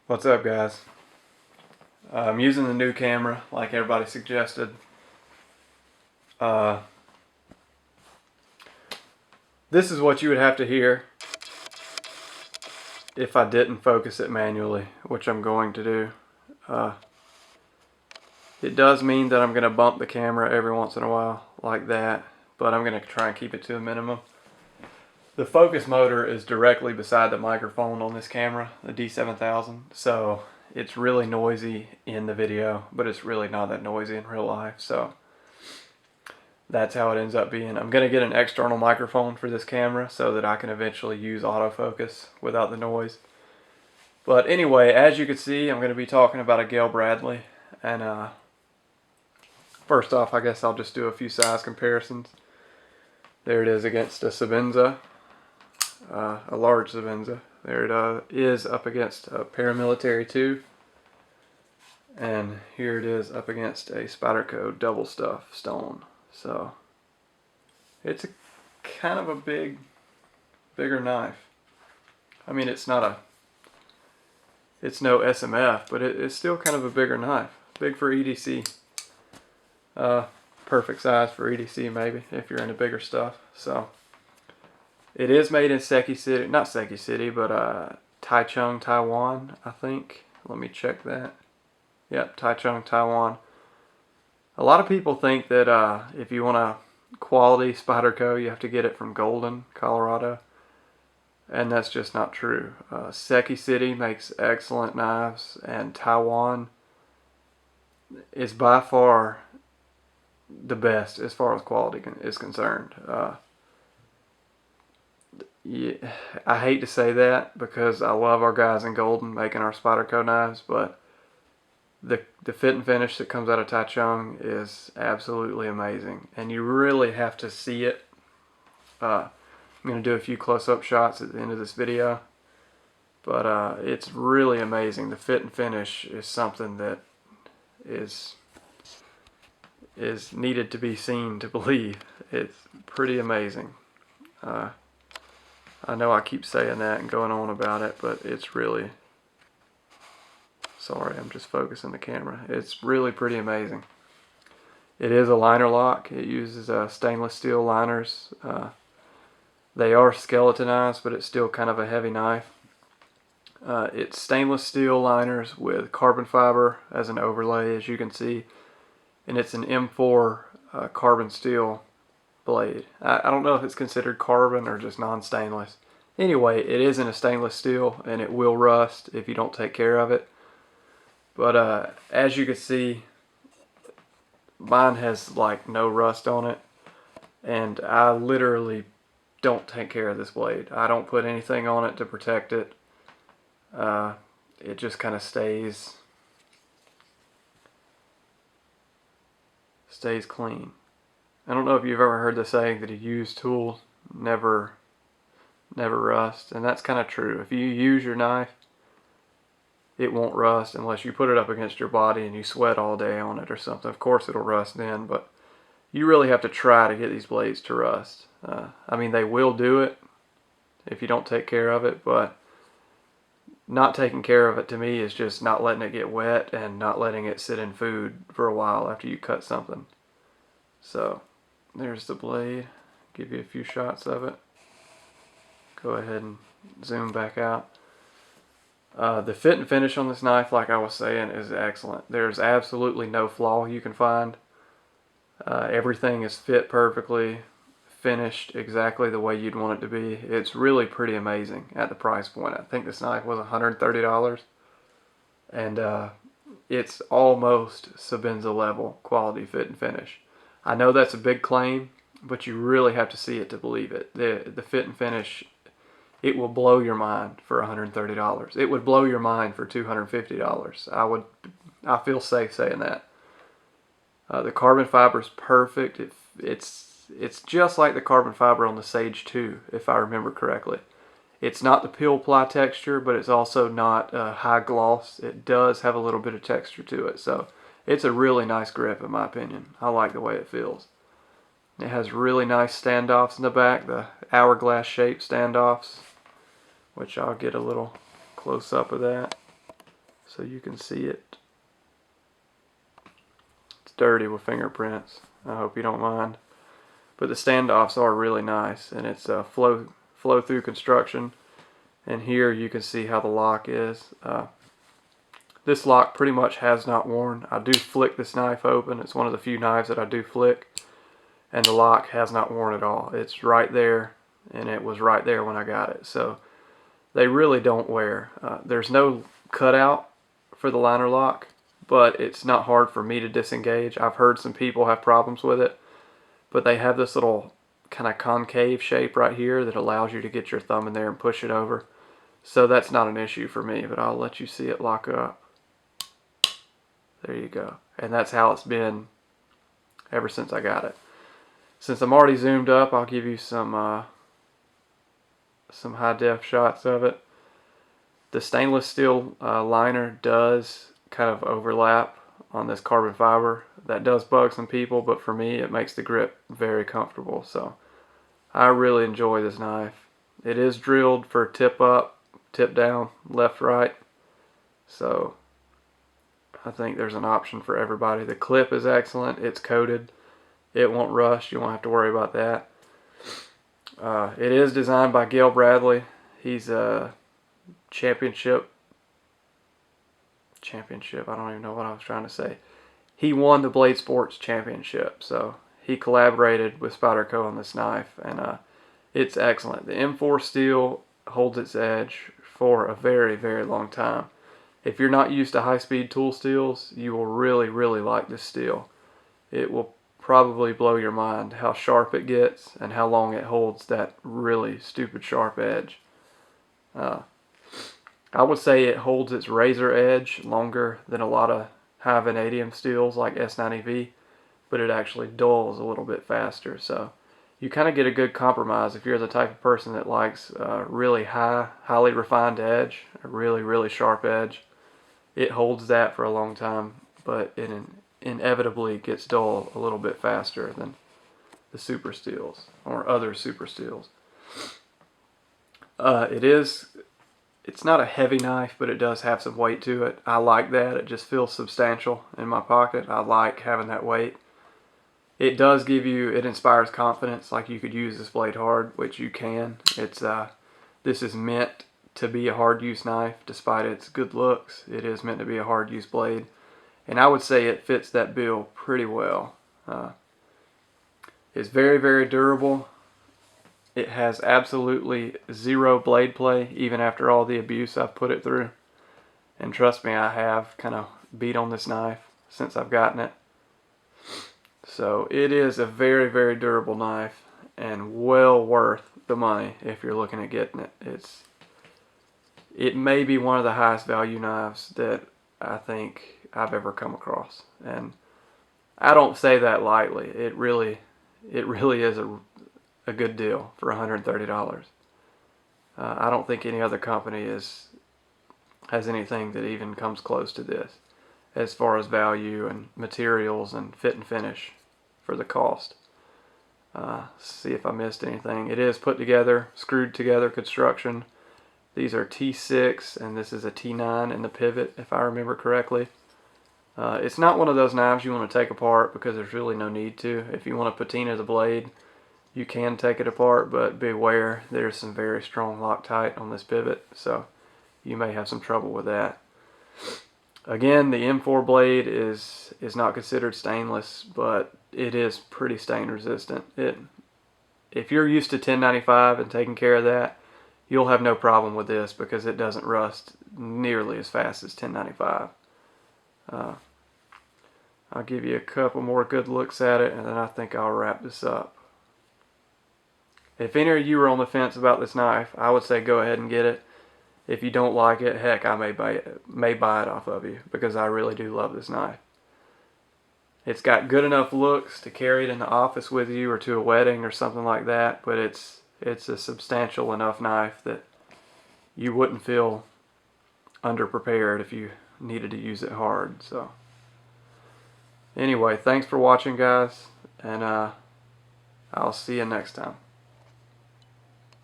What's up, guys? I'm using the new camera like everybody suggested. Uh, this is what you would have to hear if I didn't focus it manually, which I'm going to do. It does mean that I'm going to bump the camera every once in a while like that, but I'm going to try and keep it to a minimum. The focus motor is directly beside the microphone on this camera, the D7000, so it's really noisy in the video, but it's really not that noisy in real life, so that's how it ends up being. I'm going to get an external microphone for this camera so that I can eventually use autofocus without the noise. But anyway, as you can see, I'm going to be talking about a Gayle Bradley, and first off, I guess I'll just do a few size comparisons. There it is against a Sebenza. A large Sebenza. There it is up against a Paramilitary 2. And here it is up against a Spyderco double stuff stone. So it's a kind of a bigger knife. I mean, it's no SMF, but it's still kind of a bigger knife. Big for EDC. Perfect size for EDC maybe if you're into bigger stuff. So it is made in Seki City, not Seki City, but Taichung, Taiwan, I think. Let me check that. Yep, Taichung, Taiwan. A lot of people think that if you want a quality Spyderco, you have to get it from Golden, Colorado. And that's just not true. Seki City makes excellent knives, and Taiwan is by far the best as far as quality is concerned. Yeah, I hate to say that because I love our guys in Golden making our Spyderco knives, but the fit and finish that comes out of Taichung is absolutely amazing, and you really have to see it. I'm going to do a few close-up shots at the end of this video, but it's really amazing. The fit and finish is something that is needed to be seen to believe. It's pretty amazing. I know I keep saying that and going on about it, but it's really... Sorry, I'm just focusing the camera. It's really pretty amazing. It is a liner lock. It uses stainless steel liners. They are skeletonized, but it's still kind of a heavy knife. It's stainless steel liners with carbon fiber as an overlay, as you can see. And it's an M4 carbon steel blade. I don't know if it's considered carbon or just non-stainless. Anyway, it is in a stainless steel, and it will rust if you don't take care of it. But as you can see, mine has like no rust on it, and I literally don't take care of this blade. I don't put anything on it to protect it. It just kind of stays clean. I don't know if you've ever heard the saying that a used tool never rust, and that's kind of true. If you use your knife, it won't rust unless you put it up against your body and you sweat all day on it or something. Of course it'll rust then, but you really have to try to get these blades to rust. I mean, they will do it if you don't take care of it, but not taking care of it to me is just not letting it get wet and not letting it sit in food for a while after you cut something. So there's the blade. Give you a few shots of it. Go ahead and zoom back out. The fit and finish on this knife, like I was saying, is excellent. There's absolutely no flaw you can find. Everything is fit perfectly, finished exactly the way you'd want it to be. It's really pretty amazing at the price point. I think this knife was $130, and it's almost Sebenza level quality fit and finish. I know that's a big claim, but you really have to see it to believe it. The fit and finish, it will blow your mind for $130. It would blow your mind for $250. I feel safe saying that. The carbon fiber is perfect. It's just like the carbon fiber on the Sage 2, if I remember correctly. It's not the peel ply texture, but it's also not high gloss. It does have a little bit of texture to it, so it's a really nice grip in my opinion. I like the way it feels. It has really nice standoffs in the back, the hourglass shaped standoffs, which I'll get a little close up of that. so you can see it. It's dirty with fingerprints. I hope you don't mind. But the standoffs are really nice, and it's a flow through construction. And here you can see how the lock is. This lock pretty much has not worn. I do flick this knife open. It's one of the few knives that I do flick, and the lock has not worn at all. It's right there, and it was right there when I got it. So they really don't wear. There's no cutout for the liner lock, but it's not hard for me to disengage. I've heard some people have problems with it, but they have this little kind of concave shape right here that allows you to get your thumb in there and push it over. So that's not an issue for me, but I'll let you see it lock up. There you go. And that's how it's been ever since I got it. Since I'm already zoomed up, I'll give you some high def shots of it. The stainless steel liner does kind of overlap on this carbon fiber. That does bug some people, but for me it makes the grip very comfortable. So I really enjoy this knife. It is drilled for tip up, tip down, left, right. So I think there's an option for everybody. The clip is excellent. It's coated. It won't rust. You won't have to worry about that. It is designed by Gayle Bradley. He's a championship. I don't even know what I was trying to say. He won the Blade Sports Championship. So he collaborated with Spyderco on this knife, and it's excellent. The M4 steel holds its edge for a very, very long time. If you're not used to high-speed tool steels, you will really, really like this steel. It will probably blow your mind how sharp it gets and how long it holds that really stupid sharp edge. I would say it holds its razor edge longer than a lot of high vanadium steels like S90V, but it actually dulls a little bit faster. So you kind of get a good compromise if you're the type of person that likes a really highly refined edge, a really, really sharp edge. It holds that for a long time, but it inevitably gets dull a little bit faster than the super steels or other super steels. It's not a heavy knife, but it does have some weight to it. I like that. It just feels substantial in my pocket. I like having that weight. It does give you, it inspires confidence, like you could use this blade hard, which you can. This is meant to be a hard use knife, despite its good looks. It is meant to be a hard use blade, and I would say it fits that bill pretty well. It's very, very durable. It has absolutely zero blade play, even after all the abuse I've put it through. And trust me, I have kind of beat on this knife since I've gotten it. So it is a very, very durable knife and well worth the money if you're looking at getting it. It may be one of the highest value knives that I think I've ever come across. And I don't say that lightly. It really is a good deal for $130. I don't think any other company has anything that even comes close to this as far as value and materials and fit and finish for the cost. See if I missed anything. It is put together, screwed together construction. These are T6 and this is a T9 in the pivot, if I remember correctly. It's not one of those knives you want to take apart because there's really no need to. If you want to patina the blade, you can take it apart, but beware, there's some very strong Loctite on this pivot, so you may have some trouble with that. Again, the M4 blade is not considered stainless, but it is pretty stain resistant. If you're used to 1095 and taking care of that, you'll have no problem with this because it doesn't rust nearly as fast as 1095. I'll give you a couple more good looks at it, and then I think I'll wrap this up. If any of you are on the fence about this knife, I would say go ahead and get it. If you don't like it, heck, I may buy it off of you because I really do love this knife. It's got good enough looks to carry it in the office with you or to a wedding or something like that, but it's a substantial enough knife that you wouldn't feel underprepared if you needed to use it hard. So anyway, thanks for watching, guys, and I'll see you next time.